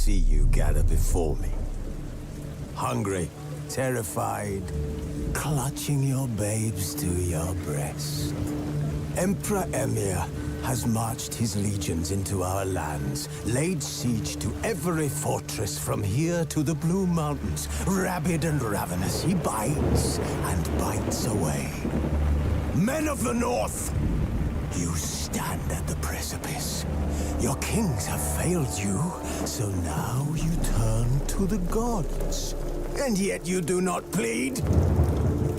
see you gather before me. Hungry, terrified, clutching your babes to your breast. Emperor Emhyr has marched his legions into our lands, laid siege to every fortress from here to the Blue Mountains. Rabid and ravenous, he bites and bites away. Men of the North, you stand at the precipice. Your kings have failed you, so now you turn to the gods. And yet you do not plead.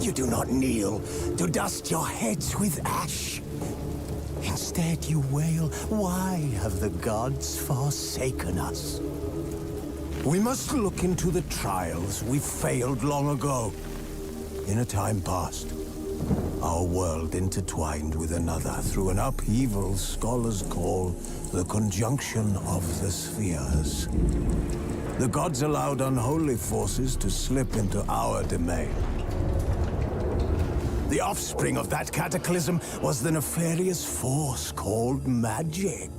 You do not kneel to dust your heads with ash. Instead you wail, why have the gods forsaken us? We must look into the trials we failed long ago. In a time past, our world intertwined with another through an upheaval scholars call the conjunction of the spheres. The gods allowed unholy forces to slip into our domain. The offspring of that cataclysm was the nefarious force called magic.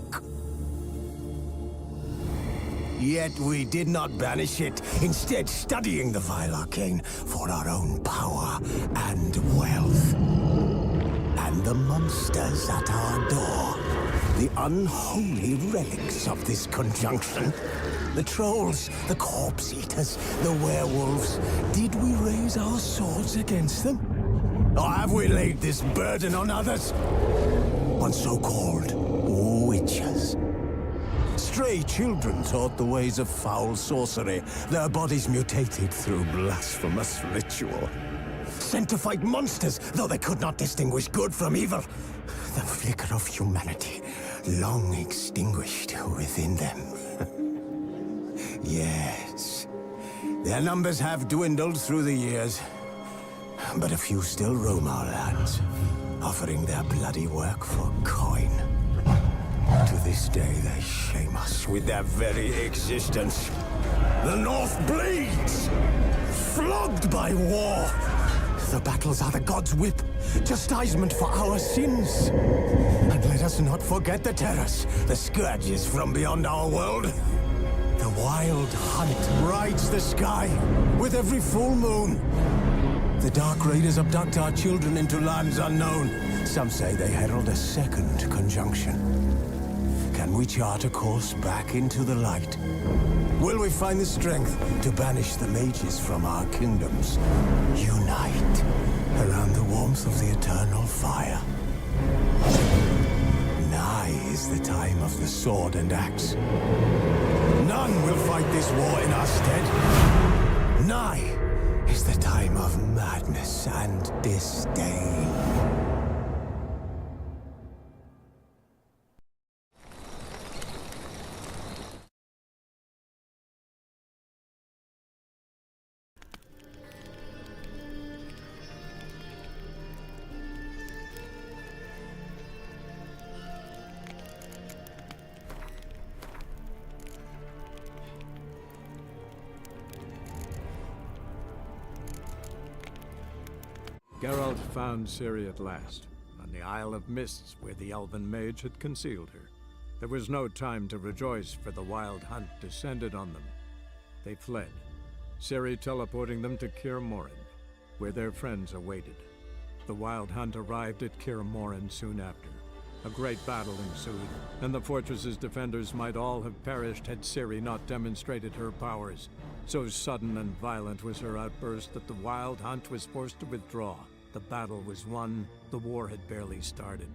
Yet we did not banish it, instead studying the vile arcane for our own power and wealth. And the monsters at our door, the unholy relics of this conjunction. The trolls, the corpse-eaters, the werewolves. Did we raise our swords against them? Or have we laid this burden on others? On so-called witches. Stray children taught the ways of foul sorcery, their bodies mutated through blasphemous ritual. Sent to fight monsters, though they could not distinguish good from evil. The flicker of humanity, long extinguished within them. Yes, their numbers have dwindled through the years. But a few still roam our lands, offering their bloody work for coin. To this day, they shame us with their very existence. The North bleeds, flogged by war. The battles are the gods' whip, chastisement for our sins. And let us not forget the terrors, the scourges from beyond our world. The wild hunt rides the sky with every full moon. The Dark Raiders abduct our children into lands unknown. Some say they herald a second conjunction. Can we chart a course back into the light? Will we find the strength to banish the mages from our kingdoms? Unite around the warmth of the eternal fire. Nigh is the time of the sword and axe. None will fight this war in our stead. Nigh is the time of madness and disdain. Geralt found Ciri at last, on the Isle of Mists where the Elven mage had concealed her. There was no time to rejoice, for the Wild Hunt descended on them. They fled, Ciri teleporting them to Kaer Morhen, where their friends awaited. The Wild Hunt arrived at Kaer Morhen soon after. A great battle ensued, and the fortress's defenders might all have perished had Ciri not demonstrated her powers. So sudden and violent was her outburst that the Wild Hunt was forced to withdraw. The battle was won. The war had barely started.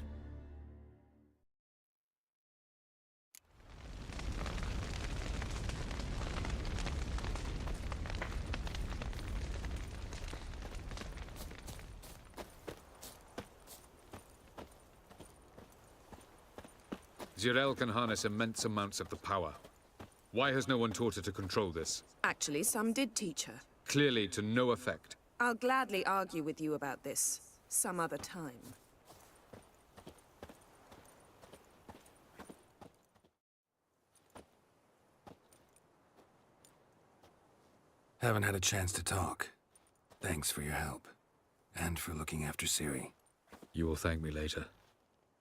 Zireael can harness immense amounts of the power. Why has no one taught her to control this? Actually, some did teach her. Clearly to no effect. I'll gladly argue with you about this some other time. Haven't had a chance to talk. Thanks for your help. And for looking after Ciri. You will thank me later.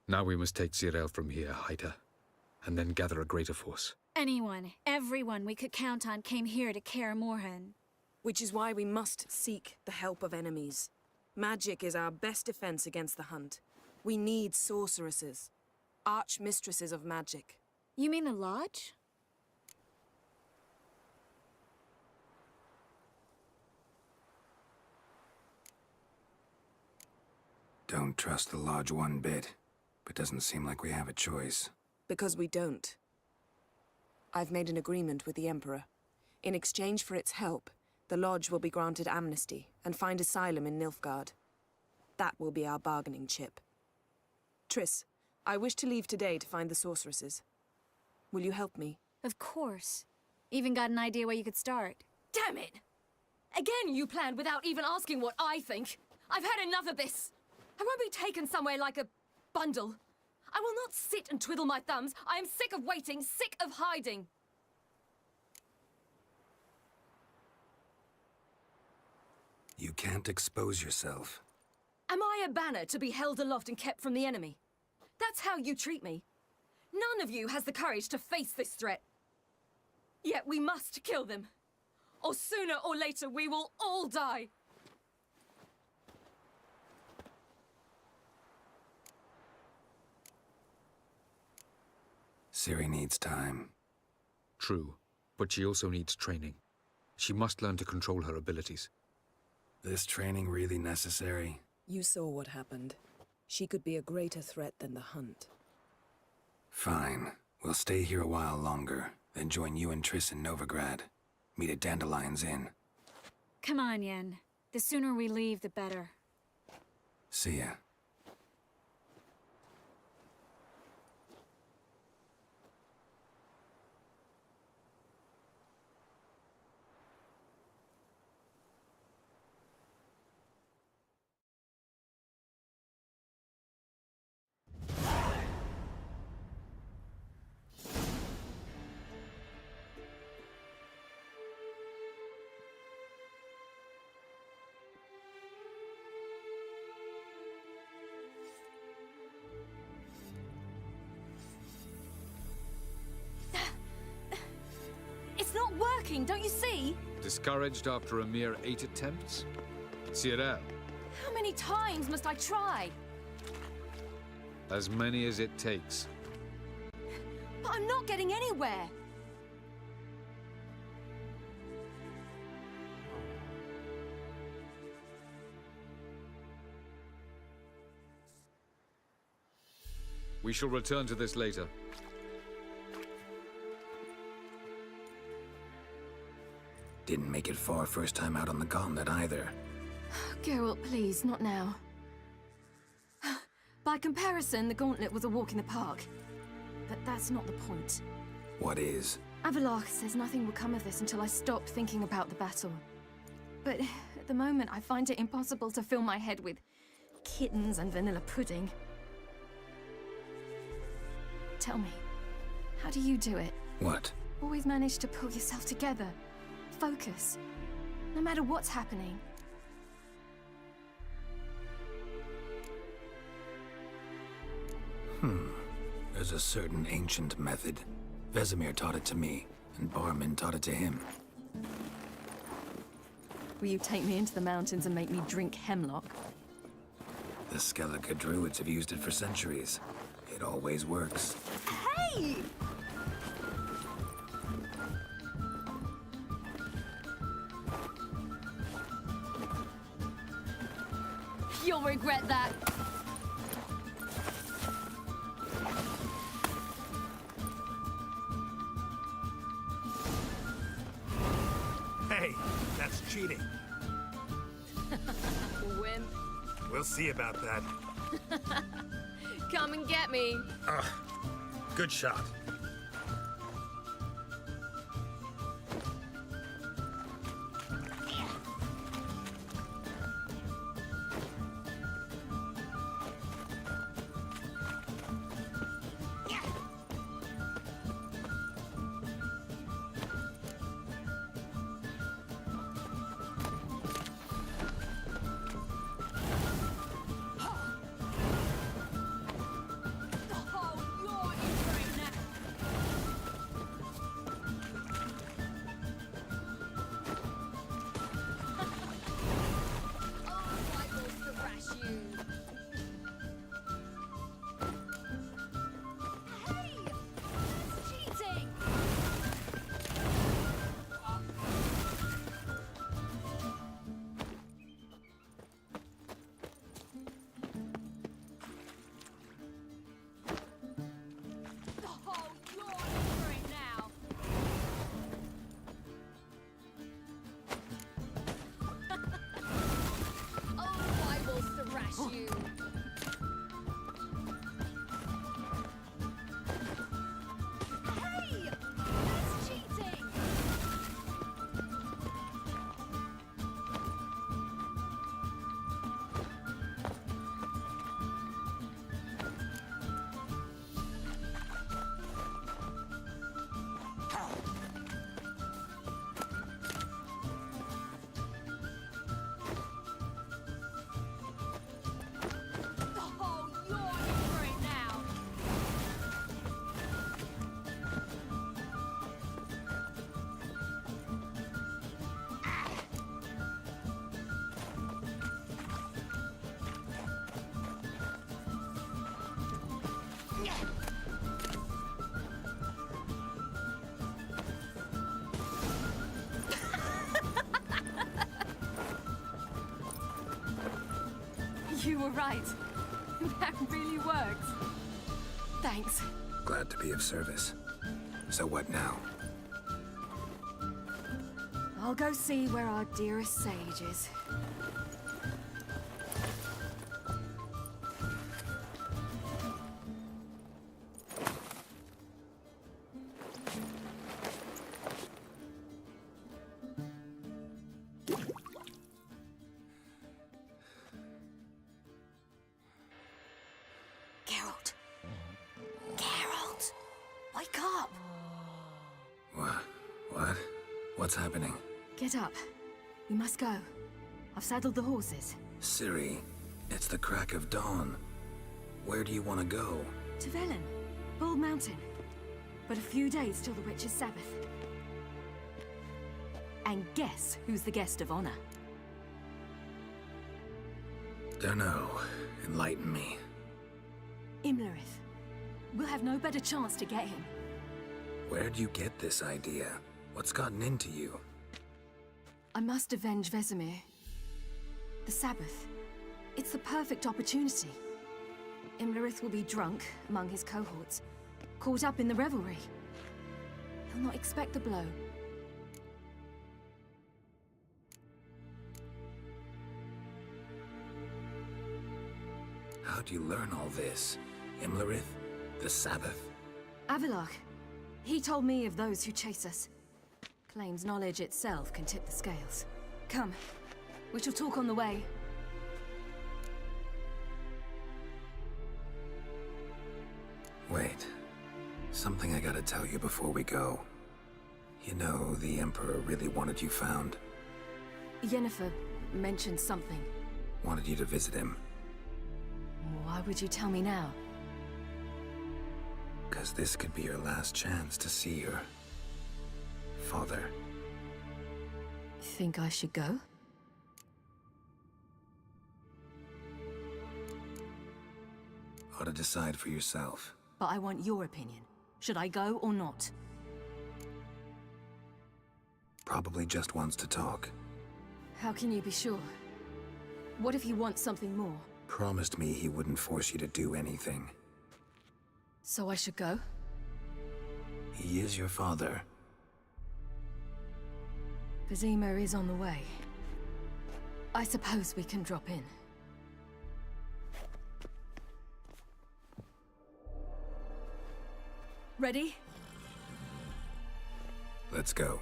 Now we must take Zireael from here, hide her, and then gather a greater force. Anyone, everyone we could count on came here to Kaer Morhen. Which is why we must seek the help of enemies. Magic is our best defense against the Hunt. We need sorceresses. Archmistresses of magic. You mean the Lodge? Don't trust the Lodge one bit, but doesn't seem like we have a choice. Because we don't. I've made an agreement with the Emperor. In exchange for its help, the Lodge will be granted amnesty and find asylum in Nilfgaard. That will be our bargaining chip. Triss, I wish to leave today to find the sorceresses. Will you help me? Of course. Even got an idea where you could start. Damn it! Again you planned without even asking what I think. I've had enough of this. I won't be taken somewhere like a bundle. I will not sit and twiddle my thumbs. I am sick of waiting, sick of hiding. You can't expose yourself. Am I a banner to be held aloft and kept from the enemy? That's how you treat me. None of you has the courage to face this threat. Yet we must kill them. Or sooner or later we will all die. Ciri needs time. True, but she also needs training. She must learn to control her abilities. This training really necessary? You saw what happened. She could be a greater threat than the Hunt. Fine. We'll stay here a while longer, then join you and Triss in Novigrad. Meet at Dandelion's Inn. Come on, Yen. The sooner we leave, the better. See ya. It's not working, don't you see? Discouraged after a mere 8 attempts? Cyril, How many times must I try? as many as it takes. But I'm not getting anywhere. We shall return to this later. Didn't make it far first time out on the gauntlet either. Geralt, please, not now. By comparison, the gauntlet was a walk in the park. But that's not the point. What is? Avallac'h says nothing will come of this until I stop thinking about the battle. But at the moment, I find it impossible to fill my head with kittens and vanilla pudding. Tell me, how do you do it? What? Always manage to pull yourself together. Focus. No matter what's happening. There's a certain ancient method. Vesemir taught it to me, and Barman taught it to him. Will you take me into the mountains and make me drink hemlock? The Skellige druids have used it for centuries. It always works. Hey! You'll regret that. Hey, that's cheating. Wimp. We'll see about that. Come and get me. Good shot. Oh, you're in for it now. You were right. That really worked. Thanks. Glad to be of service. So what now? I'll go see where our dearest sage is. Geralt. Geralt! Wake up! What? What's happening? Get up. We must go. I've saddled the horses. Ciri, it's the crack of dawn. Where do you want to go? To Velen. Bald Mountain. But a few days till the Witch's Sabbath. And guess who's the guest of honor? Dunno. Enlighten me. Imlerith. We'll have no better chance to get him. Where'd you get this idea? What's gotten into you? I must avenge Vesemir. The Sabbath. It's the perfect opportunity. Imlerith will be drunk among his cohorts, caught up in the revelry. He'll not expect the blow. How'd you learn all this? Imlerith? The Sabbath? Avilark. He told me of those who chase us. Claims knowledge itself can tip the scales. Come. We shall talk on the way. Wait. Something I gotta tell you before we go. You know, the Emperor really wanted you found. Yennefer mentioned something. Wanted you to visit him. Why would you tell me now? 'Cause this could be your last chance to see your father. Think I should go? Ought to decide for yourself. But I want your opinion. Should I go or not? Probably just wants to talk. How can you be sure? What if he wants something more? Promised me he wouldn't force you to do anything. So I should go? He is your father. Vizima is on the way. I suppose we can drop in. Ready? Let's go.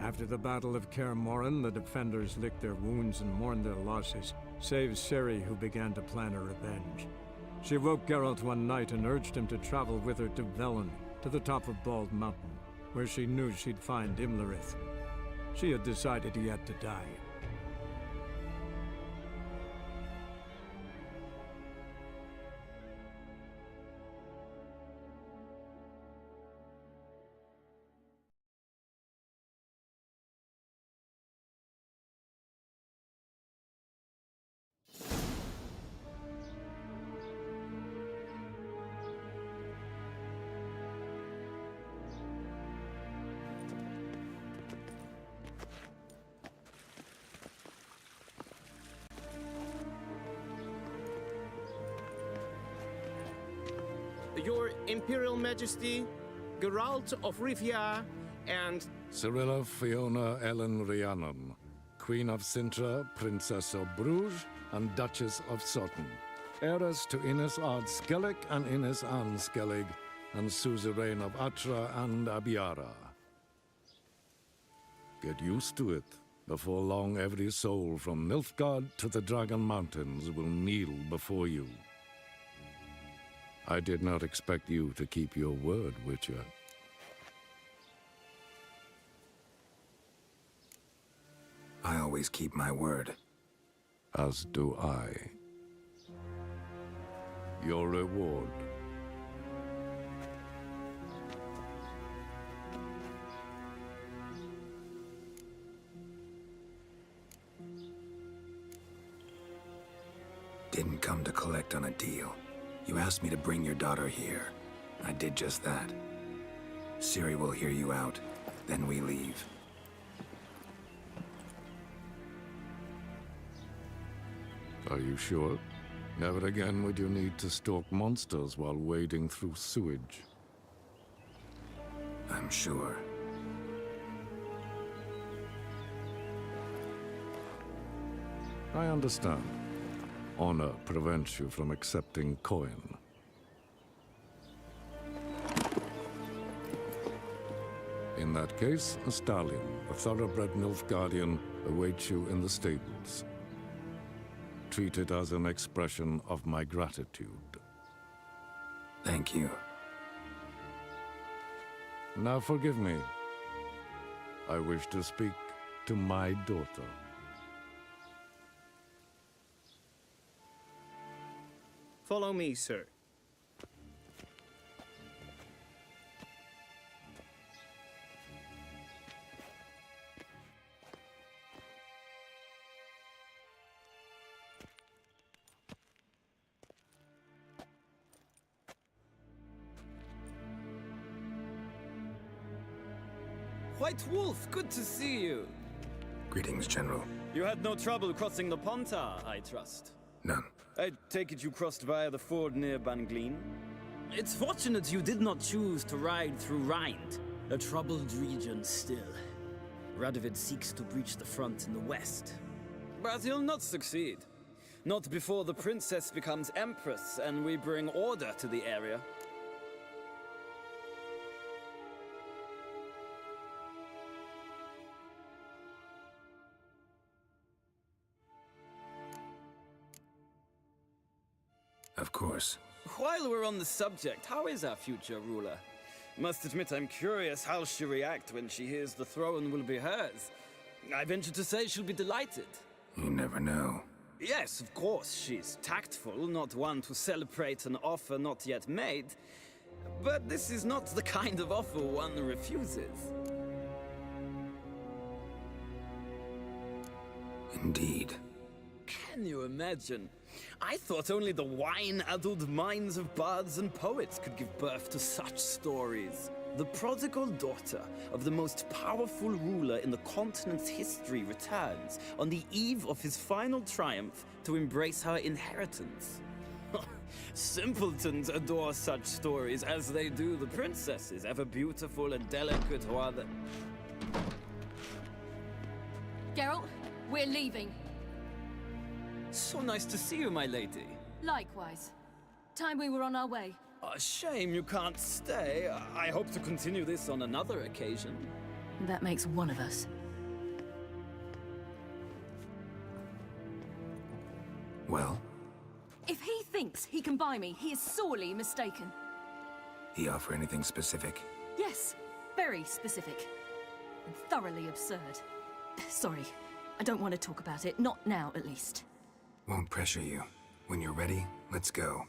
After the Battle of Kaer Morhen, the defenders licked their wounds and mourned their losses, save Ciri, who began to plan a revenge. She woke Geralt one night and urged him to travel with her to Velen, to the top of Bald Mountain, where she knew she'd find Imlerith. She had decided he had to die. Your Imperial Majesty, Geralt of Rivia, and Cirilla Fiona Ellen Rhiannon, Queen of Sintra, Princess of Bruges, and Duchess of Sutton, heiress to Innis Ard Skellig and Innis Ann Skellig, and suzerain of Atra and Abiara. Get used to it. Before long, every soul from Nilfgaard to the Dragon Mountains will kneel before you. I did not expect you to keep your word, Witcher. I always keep my word. As do I. Your reward. Didn't come to collect on a deal. You asked me to bring your daughter here. I did just that. Ciri will hear you out, then we leave. Are you sure? Never again would you need to stalk monsters while wading through sewage. I'm sure. I understand. Honor prevents you from accepting coin. In that case, a stallion, a thoroughbred Nilfgaardian, awaits you in the stables. Treat it as an expression of my gratitude. Thank you. Now forgive me. I wish to speak to my daughter. Follow me, sir. White Wolf, good to see you. Greetings, General. You had no trouble crossing the Pontar, I trust. None. I take it you crossed via the ford near Banglin? It's fortunate you did not choose to ride through Rind, a troubled region still. Radovid seeks to breach the front in the west. But he'll not succeed. Not before the princess becomes empress and we bring order to the area. Of course. While we're on the subject, how is our future ruler? Must admit I'm curious how she'll react when she hears the throne will be hers. I venture to say she'll be delighted. You never know. Yes, of course, she's tactful, not one to celebrate an offer not yet made. But this is not the kind of offer one refuses. Indeed. Can you imagine? I thought only the wine-addled minds of bards and poets could give birth to such stories. The prodigal daughter of the most powerful ruler in the continent's history returns on the eve of his final triumph to embrace her inheritance. Simpletons adore such stories as they do the princesses, ever beautiful and delicate while the... Geralt, we're leaving. So nice to see you, my lady. Likewise. Time we were on our way. A shame you can't stay. I hope to continue this on another occasion. That makes one of us. Well? If he thinks he can buy me, he is sorely mistaken. He offer anything specific? Yes, very specific. And thoroughly absurd. Sorry, I don't want to talk about it. Not now, at least. Won't pressure you. When you're ready, let's go.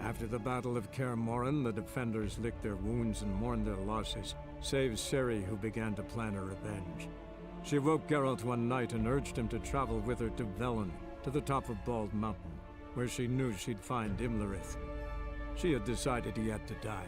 After the Battle of Kaer Morhen, the defenders licked their wounds and mourned their losses, save Ciri, who began to plan a revenge. She woke Geralt one night and urged him to travel with her to Velen, to the top of Bald Mountain, where she knew she'd find Imlerith. She had decided he had to die.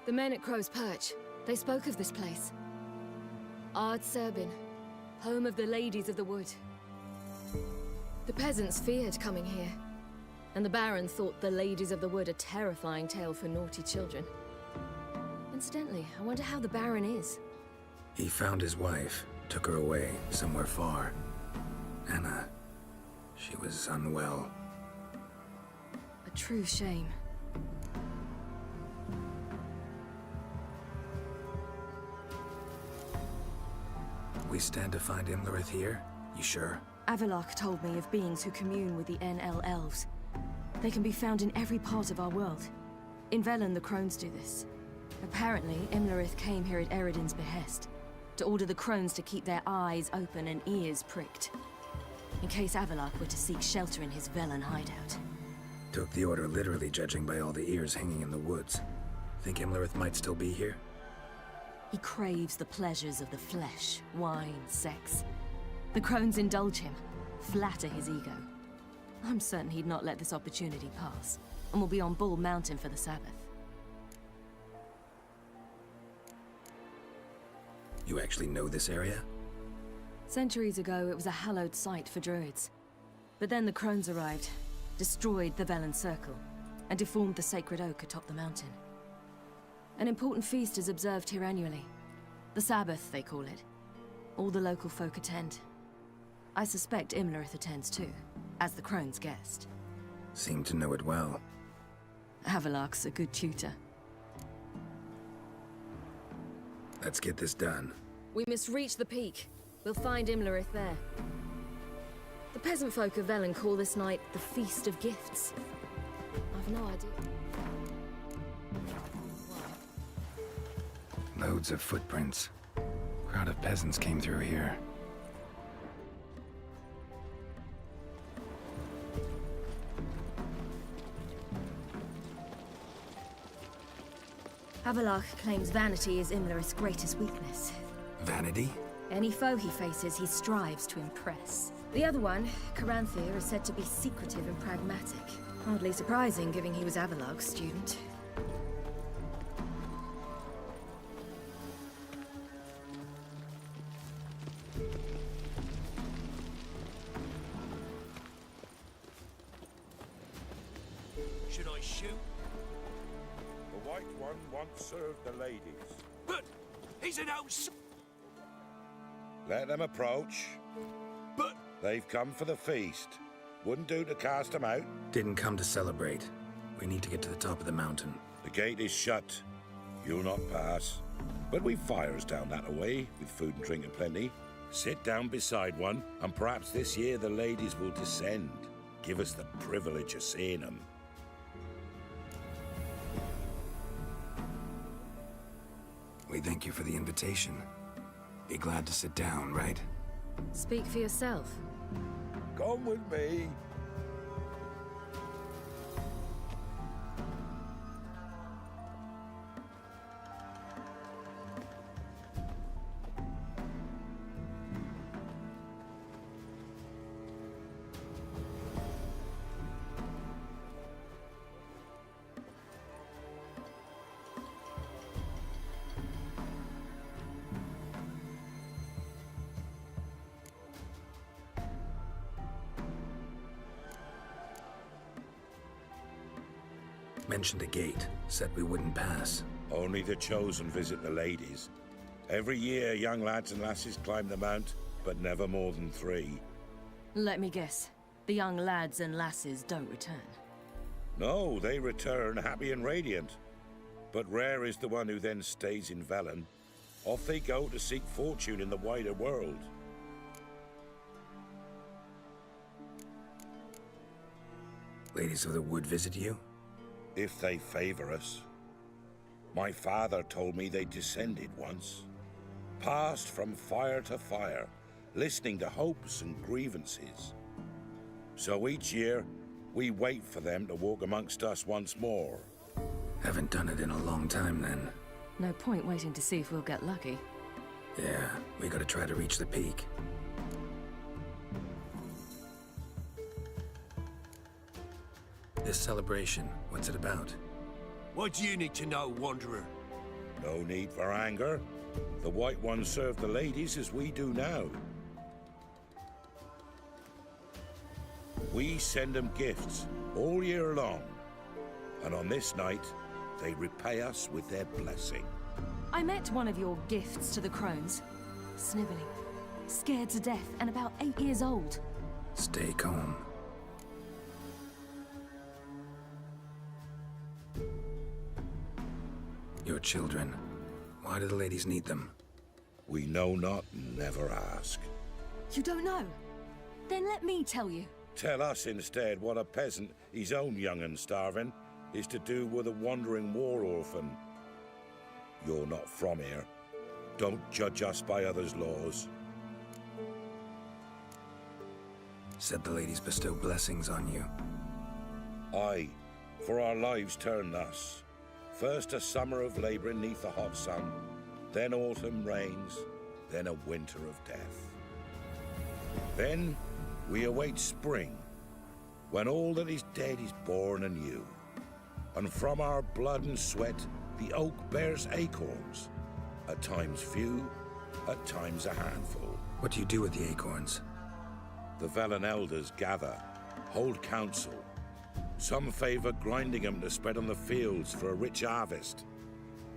The men at Crow's Perch, they spoke of this place. Ard Serbin, home of the Ladies of the Wood. The peasants feared coming here, and the Baron thought the Ladies of the Wood a terrifying tale for naughty children. Incidentally, I wonder how the Baron is. He found his wife, took her away, somewhere far. Anna, she was unwell. A true shame. We stand to find Imlerith here? You sure? Avalok told me of beings who commune with the NL Elves. They can be found in every part of our world. In Velen, the Crones do this. Apparently, Imlerith came here at Eredin's behest, to order the Crones to keep their eyes open and ears pricked, in case Avalok were to seek shelter in his Velen hideout. Took the order literally, judging by all the ears hanging in the woods. Think Imlerith might still be here? He craves the pleasures of the flesh, wine, sex. The Crones indulge him, flatter his ego. I'm certain he'd not let this opportunity pass, and will be on Bull Mountain for the Sabbath. You actually know this area? Centuries ago, it was a hallowed site for druids. But then the Crones arrived, destroyed the Velen Circle, and deformed the sacred oak atop the mountain. An important feast is observed here annually. The Sabbath, they call it. All the local folk attend. I suspect Imlerith attends too, as the Crone's guest. Seem to know it well. Avalok's a good tutor. Let's get this done. We must reach the peak. We'll find Imlerith there. The peasant folk of Velen call this night the Feast of Gifts. I've no idea. Loads of footprints. Crowd of peasants came through here. Avalok claims vanity is Imlerith's greatest weakness. Vanity? Any foe he faces, he strives to impress. The other one, Caranthir, is said to be secretive and pragmatic. Hardly surprising, given he was Avalok's student. Should I shoot? The White One once served the ladies. But he's an outsider. Let them approach. But They've come for the feast. Wouldn't do to cast them out. Didn't come to celebrate. We need to get to the top of the mountain. The gate is shut. You'll not pass. But we've fires down that away, with food and drink aplenty. Sit down beside one, and perhaps this year the ladies will descend. Give us the privilege of seeing them. We thank you for the invitation. Be glad to sit down, right? Speak for yourself. Come with me. Mentioned a gate. Said we wouldn't pass. Only the chosen visit the ladies. Every year, young lads and lasses climb the mount, but never more than 3. Let me guess. The young lads and lasses don't return. No, they return happy and radiant. But rare is the one who then stays in Velen. Off they go to seek fortune in the wider world. Ladies of the Wood visit you? If they favor us. My father told me they descended once. Passed from fire to fire, listening to hopes and grievances. So each year, we wait for them to walk amongst us once more. Haven't done it in a long time, then. No point waiting to see if we'll get lucky. Yeah, we gotta try to reach the peak. This celebration, what's it about? what do you need to know, Wanderer? No need for anger. The White Ones serve the ladies as we do now. We send them gifts all year long. And on this night, they repay us with their blessing. I met one of your gifts to the crones. Snivelling, scared to death, and about 8 years old. Stay calm. Your children. Why do the ladies need them? We know not and never ask. You don't know? Then let me tell you. Tell us instead what a peasant, his own young and starving, is to do with a wandering war orphan. You're not from here. Don't judge us by others' laws. Said the ladies bestow blessings on you. Aye, for our lives turn thus. First a summer of labouring neath the hot sun, then autumn rains, then a winter of death. Then we await spring, when all that is dead is born anew. And from our blood and sweat, the oak bears acorns, at times few, at times a handful. What do you do with the acorns? The Velen elders gather, hold council. Some favor grinding them to spread on the fields for a rich harvest.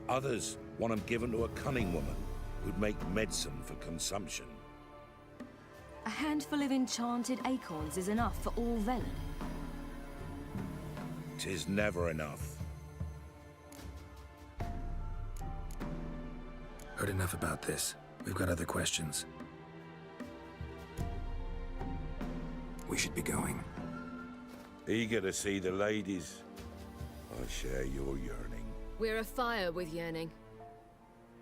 Others want them given to a cunning woman who'd make medicine for consumption. A handful of enchanted acorns is enough for all Velen. 'Tis never enough. Heard enough about this. We've got other questions. We should be going. Eager to see the ladies. I share your yearning. We're afire with yearning.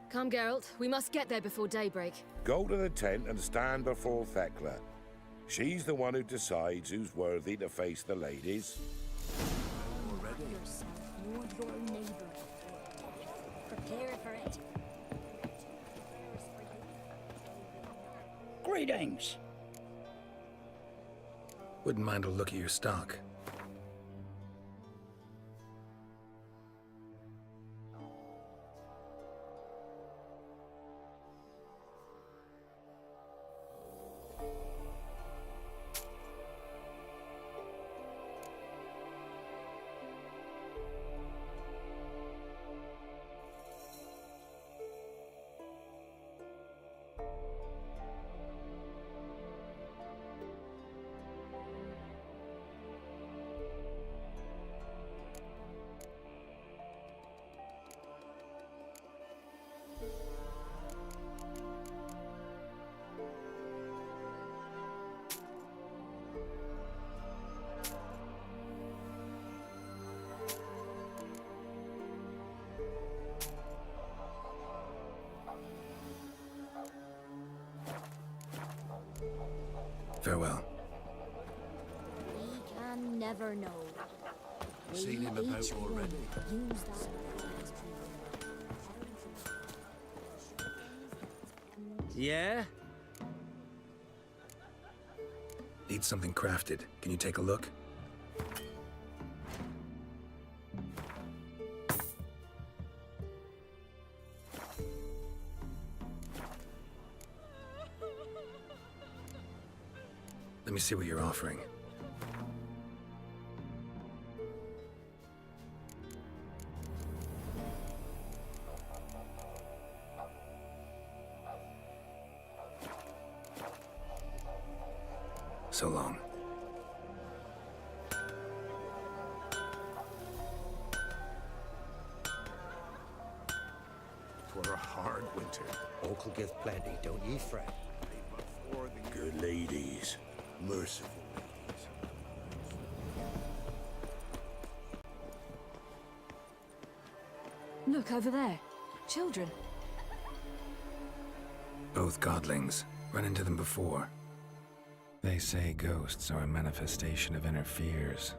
Come, Geralt. We must get there before daybreak. Go to the tent and stand before Thekla. She's the one who decides who's worthy to face the ladies. Prepare for it. Greetings. Wouldn't mind a look at your stock. Farewell. We can never know. Seen him about already. Use that. Yeah? Need something crafted. Can you take a look? Let me see what you're offering. So long. For a hard winter. Oak'll give plenty, don't ye fret. Good ladies. Merciful ladies. Look over there. Children. Both godlings. Run into them before. They say ghosts are a manifestation of inner fears.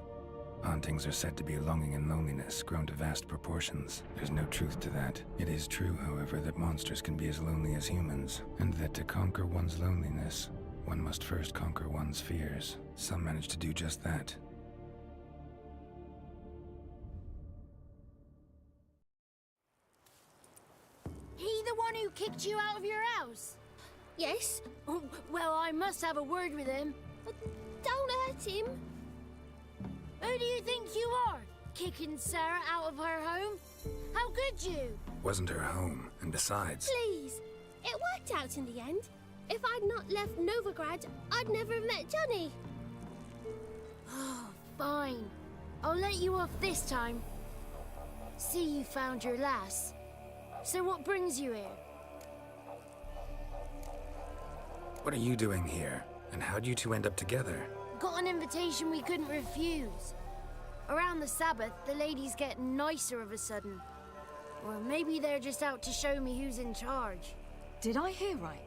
Hauntings are said to be longing and loneliness grown to vast proportions. There's no truth to that. It is true, however, that monsters can be as lonely as humans, and that to conquer one's loneliness, one must first conquer one's fears. Some manage to do just that. He the one who kicked you out of your house? Yes. Oh, well, I must have a word with him. But don't hurt let him? Who do you think you are? Kicking Sarah out of her home? How could you? Wasn't her home, and besides... Please, it worked out in the end. If I'd not left Novigrad, I'd never have met Johnny. Oh, fine. I'll let you off this time. See, you found your lass. So what brings you here? What are you doing here? And how'd you two end up together? Got an invitation we couldn't refuse. Around the Sabbath, the ladies get nicer of a sudden. Or maybe they're just out to show me who's in charge. Did I hear right?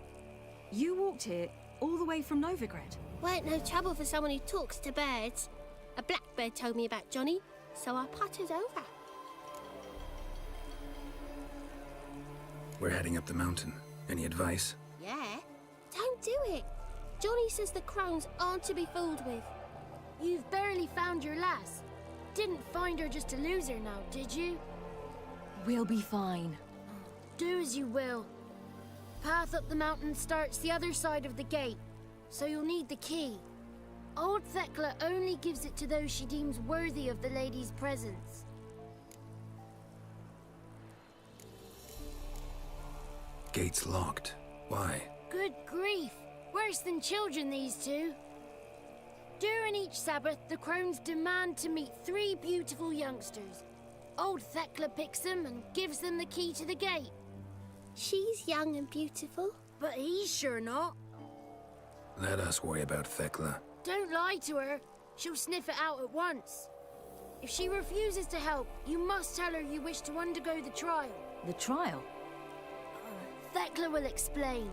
You walked here all the way from Novigrad? Weren't no trouble for someone who talks to birds. A blackbird told me about Johnny, so I pottered over. We're heading up the mountain. Any advice? Yeah? Don't do it. Johnny says the crones aren't to be fooled with. You've barely found your lass. Didn't find her just to lose her now, did you? We'll be fine. Do as you will. Path up the mountain starts the other side of the gate, so you'll need the key. Old Thekla only gives it to those she deems worthy of the lady's presence. Gate's locked. Why? Good grief! Worse than children, these two. During each Sabbath, the crones demand to meet 3 beautiful youngsters. Old Thekla picks them and gives them the key to the gate. She's young and beautiful, but he's sure not. Let us worry about Thekla. Don't lie to her. She'll sniff it out at once. If she refuses to help, you must tell her you wish to undergo the trial. The trial? Thekla will explain.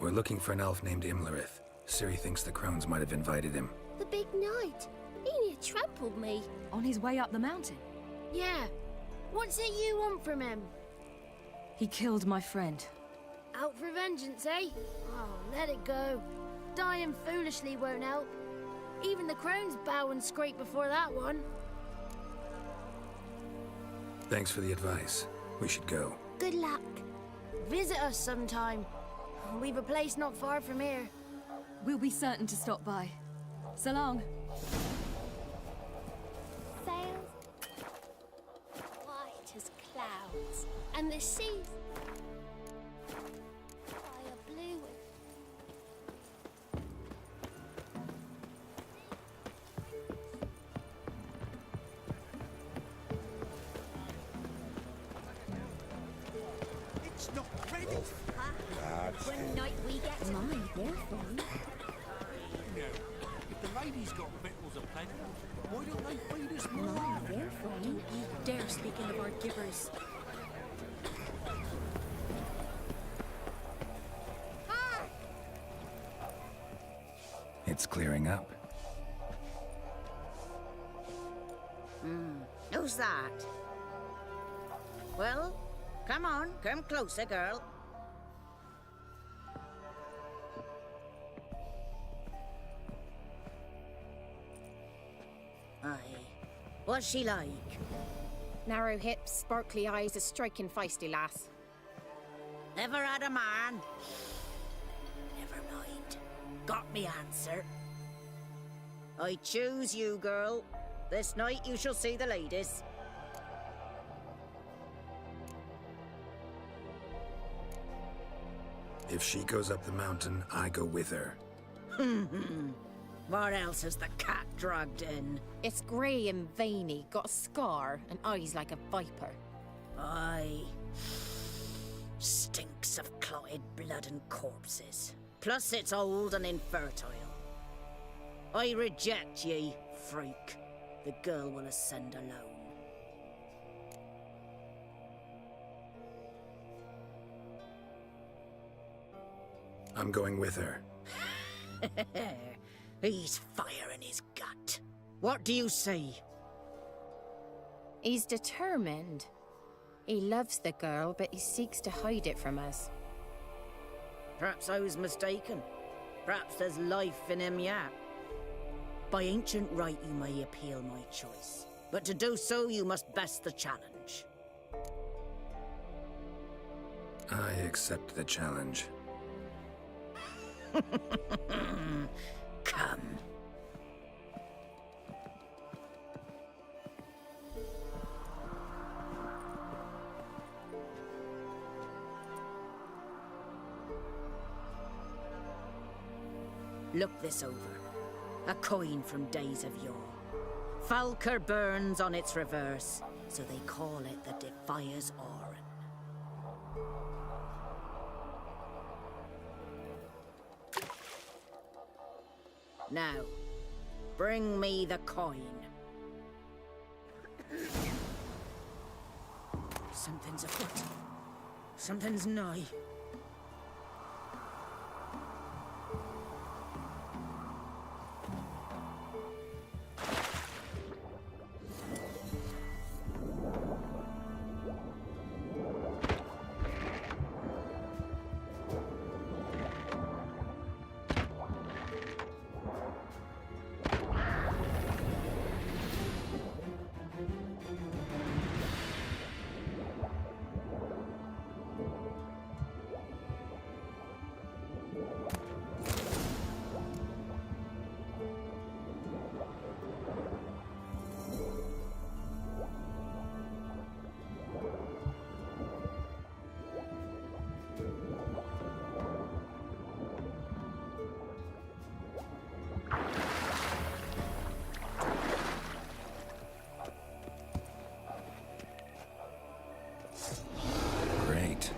We're looking for an elf named Imlerith. Ciri thinks the crones might have invited him. The big knight. He near trampled me. On his way up the mountain? Yeah. What's it you want from him? He killed my friend. Out for vengeance, eh? Oh, let it go. Dying foolishly won't help. Even the crones bow and scrape before that one. Thanks for the advice. We should go. Good luck. Visit us sometime. We've a place not far from here. We'll be certain to stop by. So long. Sails white as clouds, and the sea fire blue. It's not ready. When night we get to If the lady's got victuals aplenty, why don't they feed us more? Don't you dare speak ill of our givers. It's clearing up. Who's that? Well, come on, come closer, girl. Aye. What's she like? Narrow hips, sparkly eyes, a striking feisty lass. Never had a man. Never mind. Got me answer. I choose you, girl. This night you shall see the ladies. If she goes up the mountain, I go with her. What else has the cat dragged in? It's grey and veiny, got a scar, and eyes like a viper. Aye. Stinks of clotted blood and corpses. Plus it's old and infertile. I reject ye, freak. The girl will ascend alone. I'm going with her. He's fire in his gut. What do you say? He's determined. He loves the girl, but he seeks to hide it from us. Perhaps I was mistaken. Perhaps there's life in him yet. By ancient right you may appeal my choice. But to do so you must best the challenge. I accept the challenge. Come. Look this over. A coin from days of yore. Falker burns on its reverse, so they call it the Defiers Oran. Now, bring me the coin. Something's afoot. Something's nigh. Great.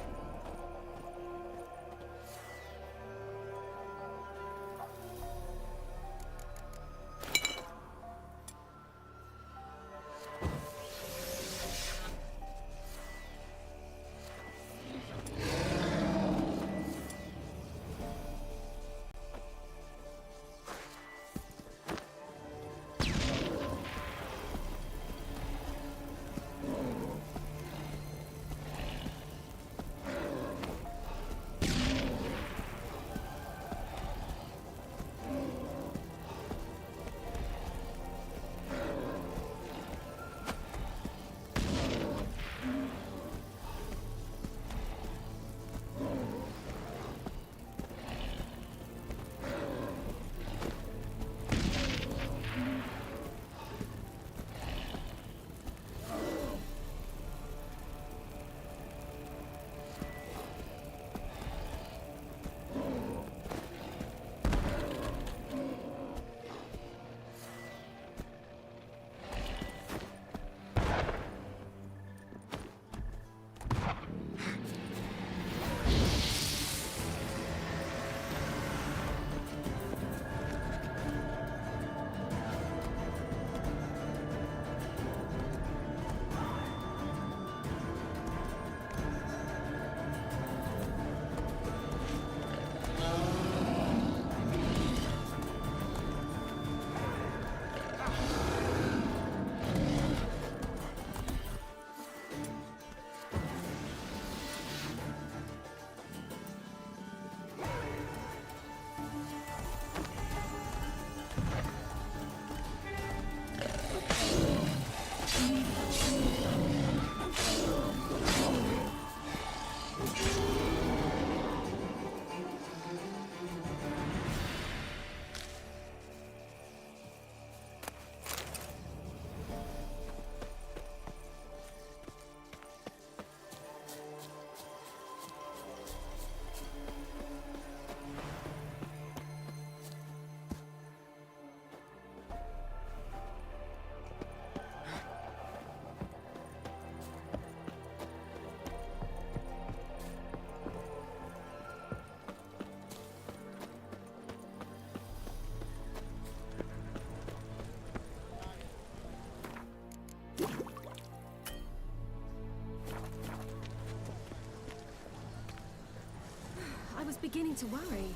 I was beginning to worry.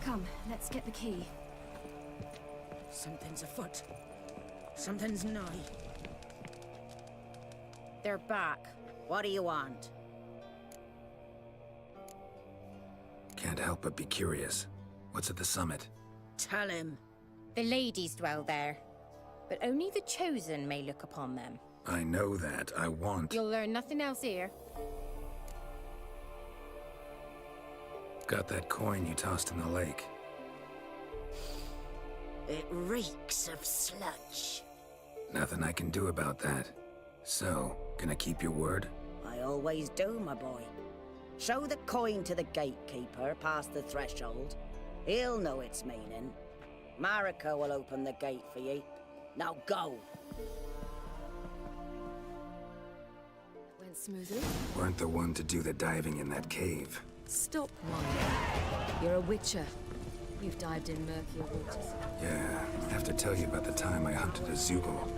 Come, let's get the key. Something's afoot. Something's nigh. They're back. What do you want? Can't help but be curious. What's at the summit? Tell him. The ladies dwell there, but only the chosen may look upon them. I know that. I want... You'll learn nothing else here. Got that coin you tossed in the lake. It reeks of sludge. Nothing I can do about that. So, gonna keep your word? I always do, my boy. Show the coin to the gatekeeper past the threshold. He'll know its meaning. Marika will open the gate for ye. Now go. Went smoothly. Weren't the one to do the diving in that cave. Stop whining. You're a witcher. You've dived in murkier waters. Yeah, I have to tell you about the time I hunted a Zoogle.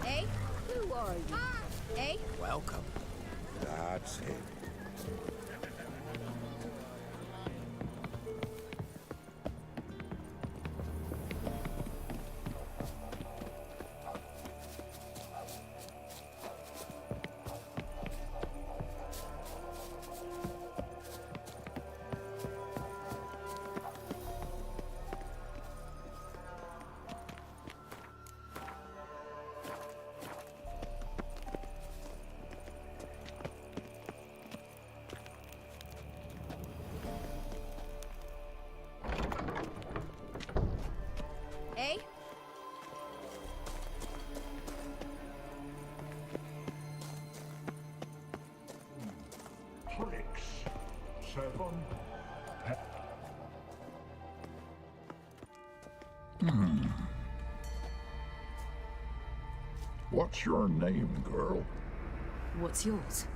Hey, who are you? Hey? Welcome. That's it. Hey? Tricks. 7. What's your name, girl? What's yours?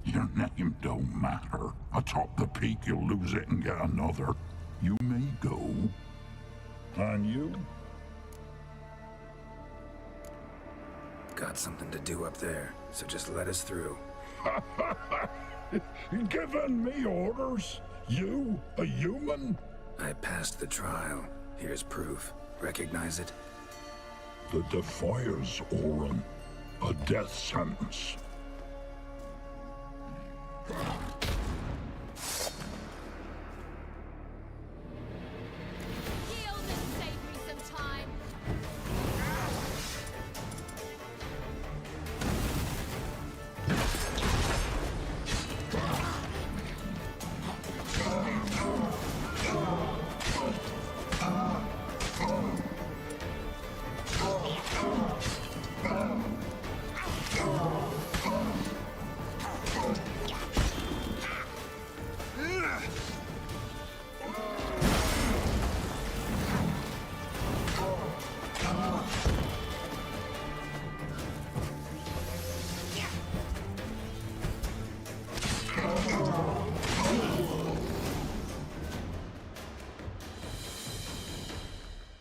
Your name don't matter. Atop the peak, you'll lose it and get another. You may go. And you? Got something to do up there, so just let us through. Giving me orders? You, a human? I passed the trial. Here's proof. Recognize it? that defies Orin. A death sentence. Yield and save me some time.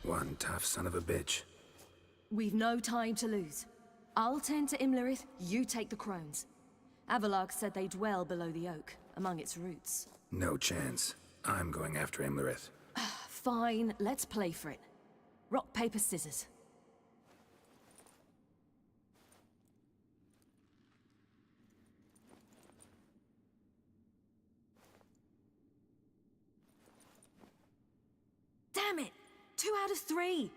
One tough son of a bitch. We've no time to lose. I'll tend to Imlerith, you take the crones. Avalark said they dwell below the oak, among its roots. No chance. I'm going after Imlerith. Fine, let's play for it. Rock, paper, scissors. Damn it! 2 out of 3!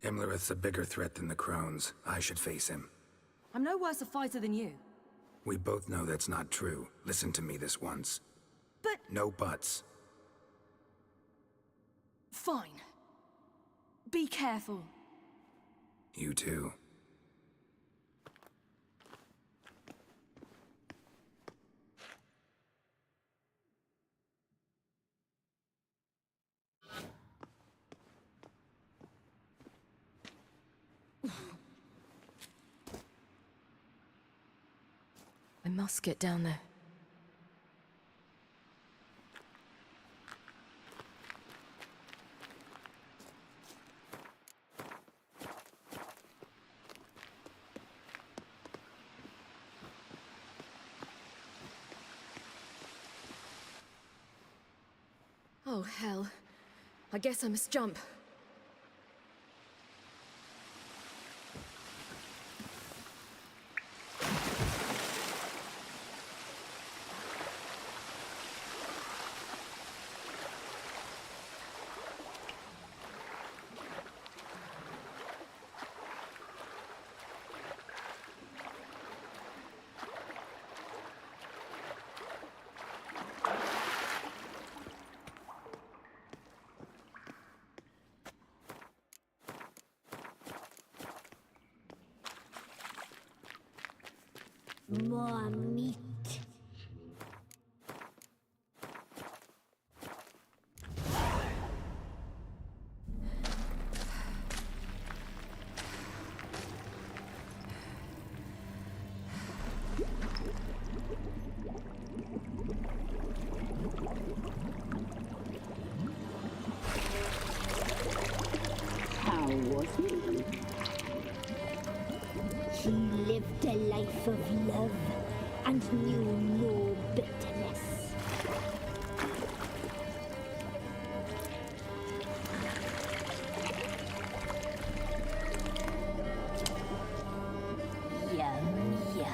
Imlerith's a bigger threat than the Crones. I should face him. I'm no worse a fighter than you. We both know that's not true. Listen to me this once. But... No buts. Fine. Be careful. You too. I must get down there. Oh, hell. I guess I must jump. More meat. How was he? He lived a life of love and knew no bitterness. Yum, yum.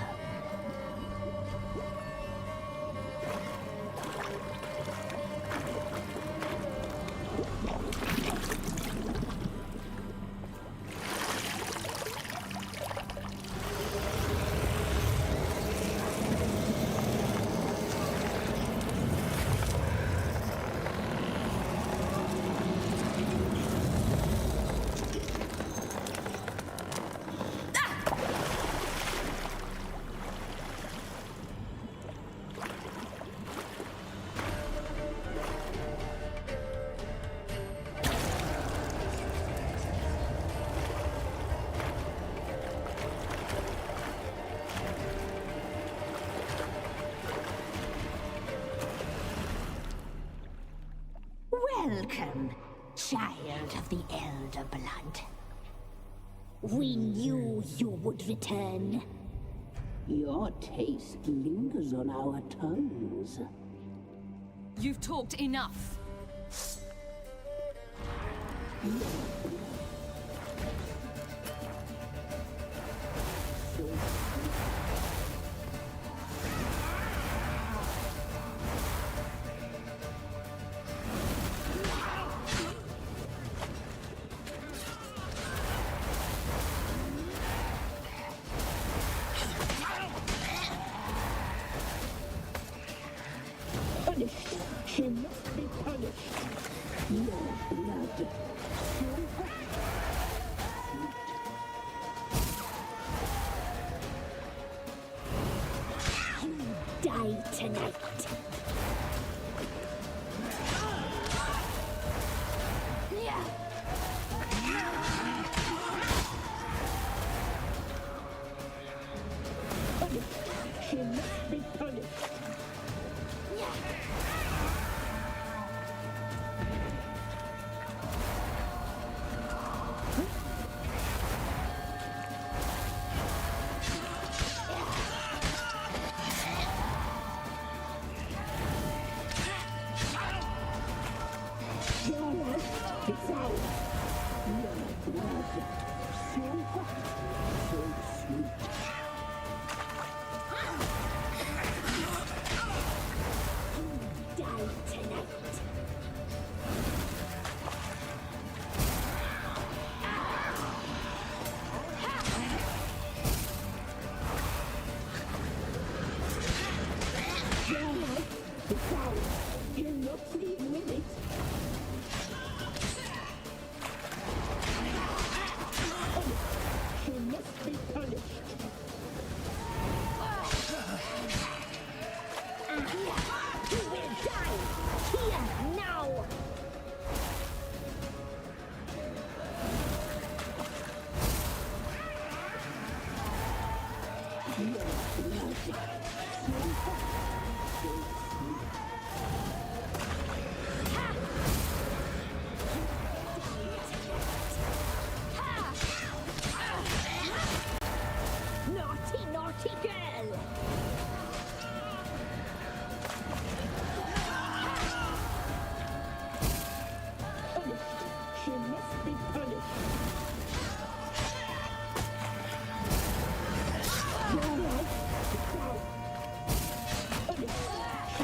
Welcome, child of the Elder Blood. We knew you would return. Your taste lingers on our tongues. You've talked enough. Punished. She must be punished. Your blood. You die tonight. Punished. She must be punished. Your life is ours. Your blood. So hot, so sweet. Die tonight. Your life is ours. You're not leaving with it. She must be punished. You will die here now. Your blood. So hot, so sweet. Naughty, naughty girl! Punished. She must be punished. Your life is ours. Punished.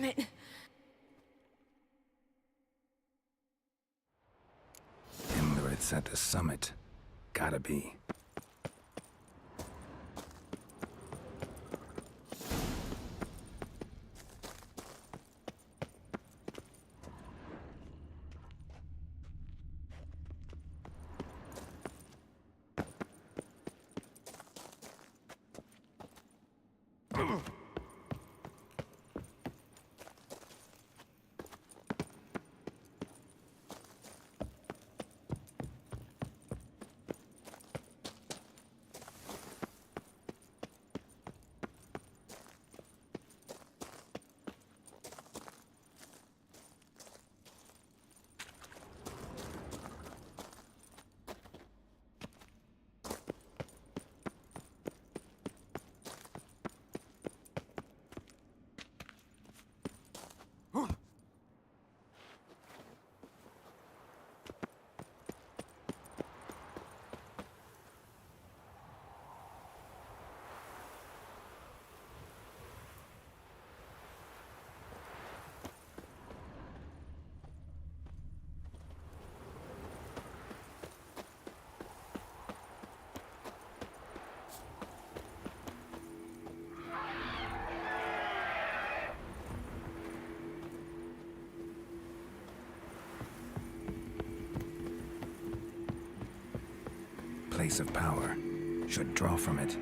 Damn it! Imlerith's at the summit. Gotta be. Place of power. Should draw from it.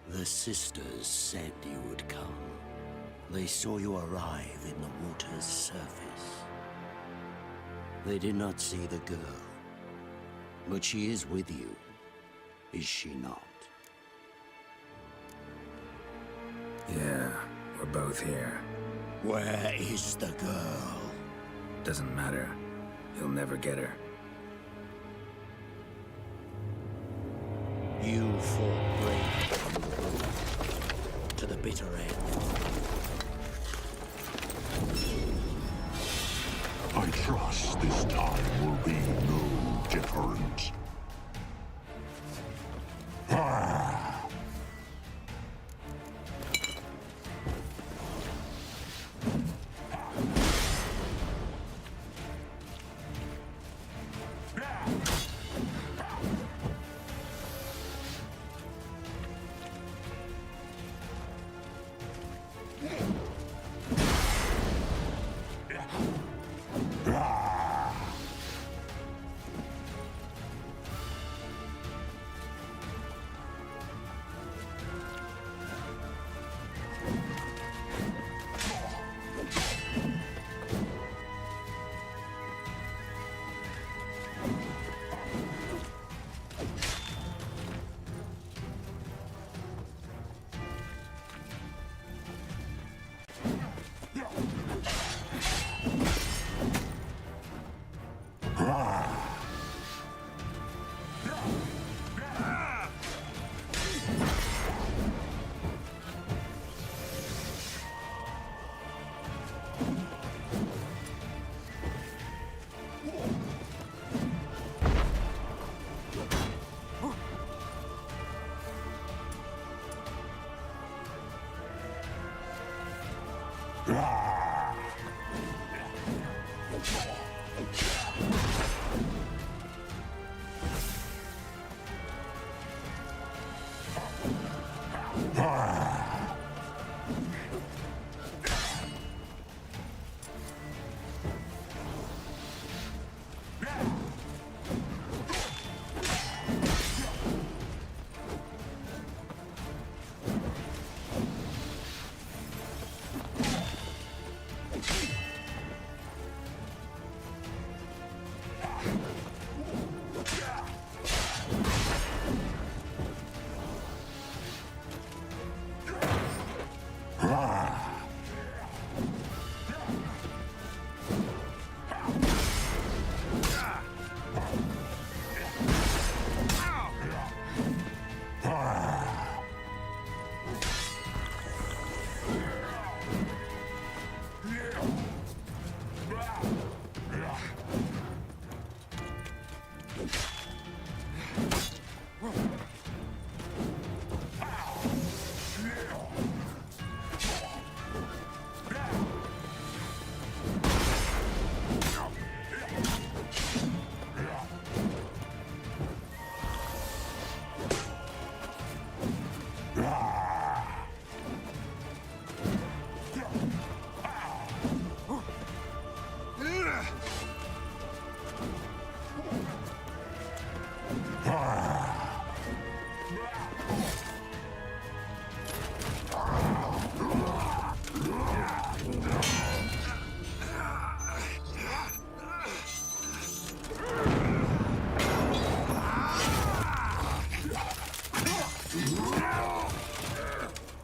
The sisters said you would come. They saw you arrive in the water's surface. They did not see the girl. But she is with you, is she not? Yeah, we're both here. Where is the girl? Doesn't matter. You'll never get her. You fought bravely from the road to the bitter end. I trust this time will be no different.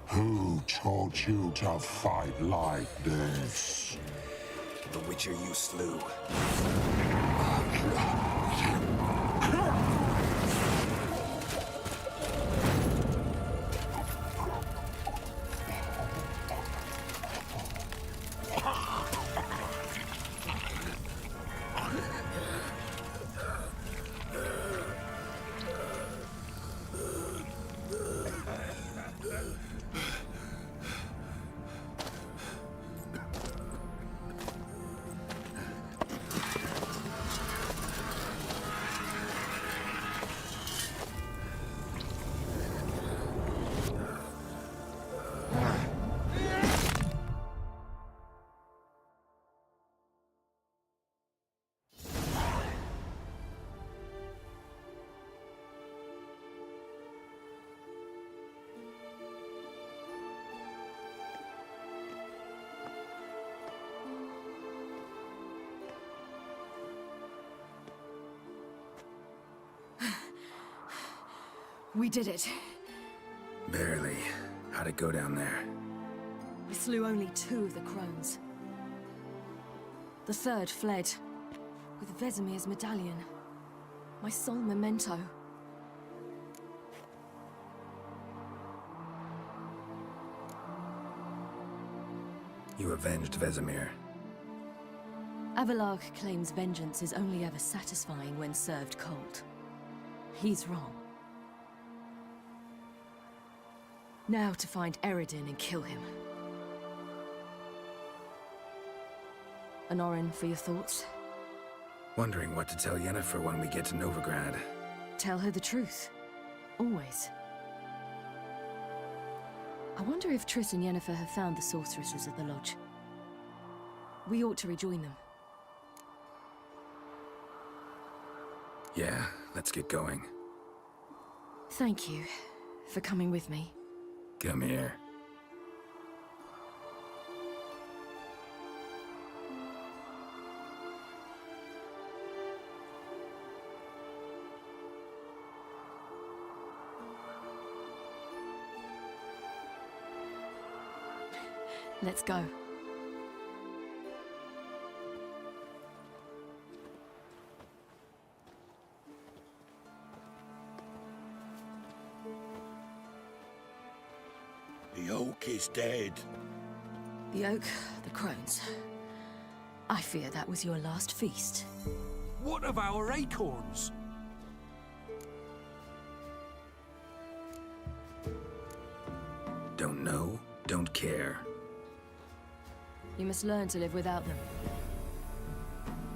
Who taught you to fight like this? The Witcher you slew. We did it. Barely. How'd it go down there? We slew only 2 of the crones. The 3rd fled, with Vesemir's medallion. My sole memento. You avenged Vesemir. Avalarg claims vengeance is only ever satisfying when served cold. He's wrong. Now to find Eredin and kill him. Anorin, for your thoughts? Wondering what to tell Yennefer when we get to Novigrad. Tell her the truth. Always. I wonder if Triss and Yennefer have found the sorceresses at the lodge. We ought to rejoin them. Yeah, let's get going. Thank you for coming with me. Come here. Let's go. The oak is dead. The oak, the crones. I fear that was your last feast. What of our acorns? Don't know, don't care. You must learn to live without them.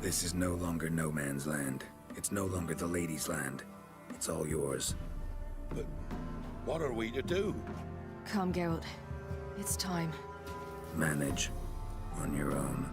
This is no longer no man's land. It's no longer the lady's land. It's all yours. But what are we to do? Come, Geralt. It's time. Manage on your own.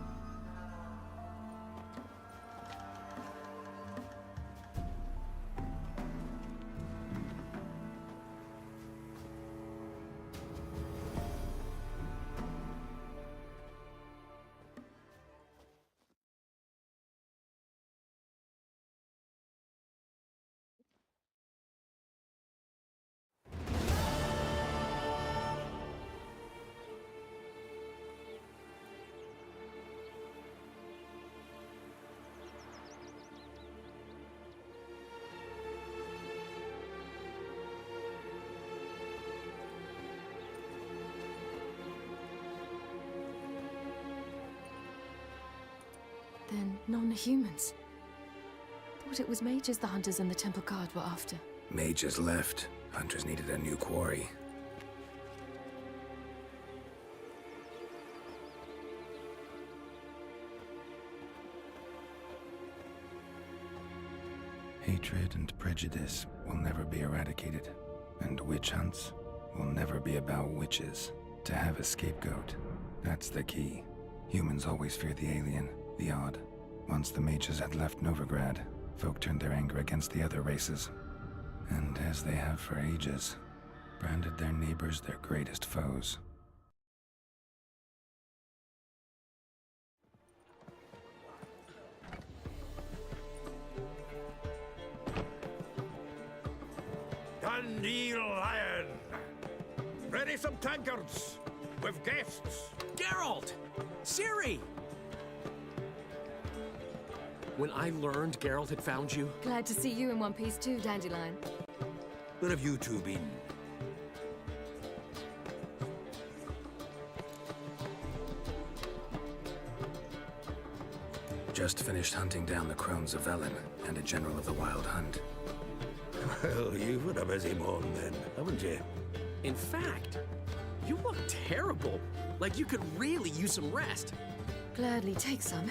Then non-humans. Thought it was mages the hunters and the Temple Guard were after. Mages left. Hunters needed a new quarry. Hatred and prejudice will never be eradicated, and witch hunts will never be about witches. To have a scapegoat, that's the key. Humans always fear the alien, the odd. Once the mages had left Novigrad, folk turned their anger against the other races. And as they have for ages, branded their neighbors their greatest foes. Dandelion! Ready some tankards! With guests! Geralt! Ciri! When I learned Geralt had found you... Glad to see you in one piece too, Dandelion. Where have you two been? Just finished hunting down the crones of Velen and a general of the Wild Hunt. Well, you've had a busy morning then, haven't you? In fact, you look terrible. Like you could really use some rest. Gladly take some.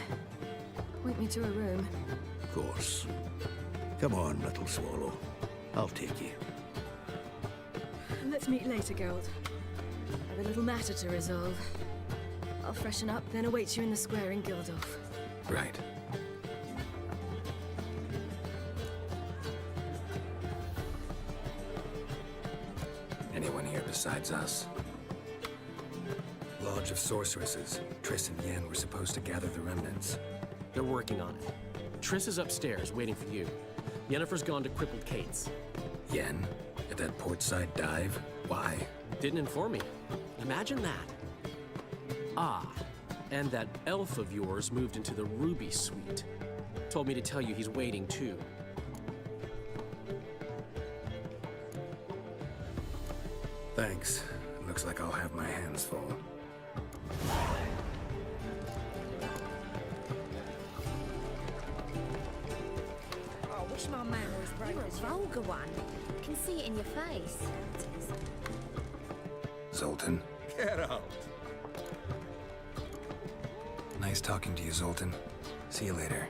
Point me to a room. Of course. Come on, little swallow. I'll take you. Let's meet later, Geralt. I have a little matter to resolve. I'll freshen up, then await you in the square in Gildorf. Right. Anyone here besides us? Lodge of Sorceresses. Triss and Yen were supposed to gather the remnants. They're working on it. Triss is upstairs, waiting for you. Yennefer's gone to Crippled Kate's. Yen? At that portside dive? Why? Didn't inform me. Imagine that. Ah, and that elf of yours moved into the Ruby Suite. Told me to tell you he's waiting, too. Thanks. Looks like I'll have my hands full. I wish my man was right. You're a vulgar one. I can see it in your face. Zoltan? Get out! Nice talking to you, Zoltan. See you later.